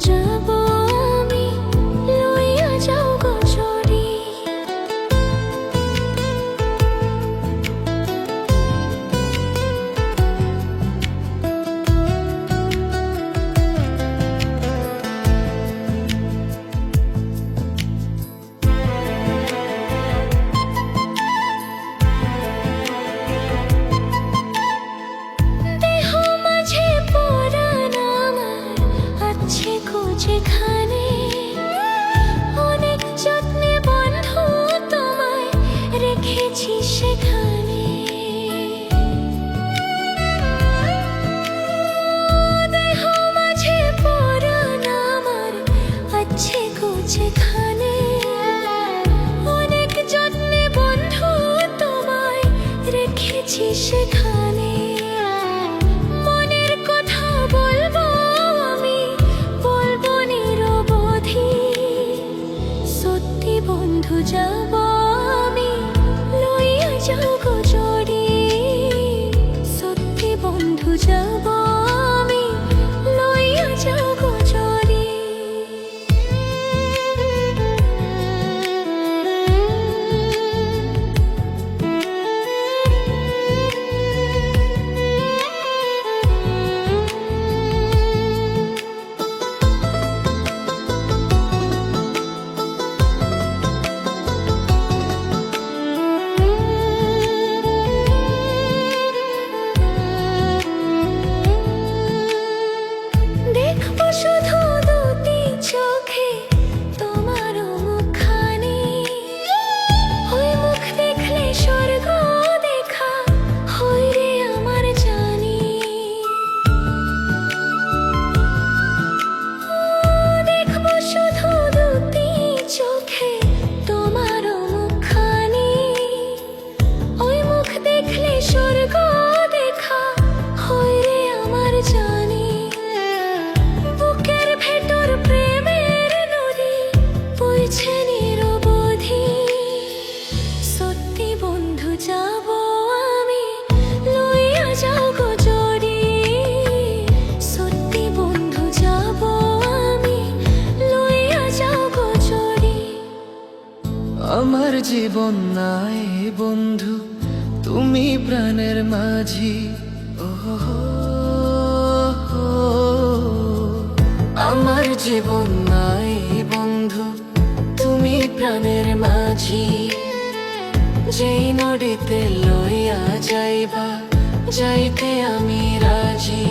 যাব আমি, লইয়া যাও গো জড়ি। যেখানে অনেক যত্নে বন্ধু তোমায় রেখেছি সেখানে, দেহ মাঝে পরাণ আমার আছে গো যেখানে, অনেক যত্নে বন্ধু তোমায় রেখেছি সেখানে। বন্ধু যাব আমি, লইয়া যাও গো জড়ি। সত্যি বন্ধু যাব আমি, লইয়া যাও গো জড়ি। শুধু দুটি চোখে তোমার মুখখানি, ওই মুখ দেখলে স্বর্গ দেখা হয় রে আমার জানি। দেখবো শুধু দুটি চোখে তোমার মুখখানি, ওই মুখ দেখলে স্বর্গ দেখা হয় রে আমার জানি। সত্যি বন্ধু যাব আমি, লইয়া যাও গো জড়ি। সত্যি বন্ধু যাব আমি, লইয়া যাও গো জড়ি। আমার জীবন নাই বন্ধু, তুমি প্রাণের মাঝি। আমার জীবন নাই বন্ধু, তুমি প্রাণের মাঝি। যেই নদীতে লইয়া যাইবা, যাইতে আমি রাজি।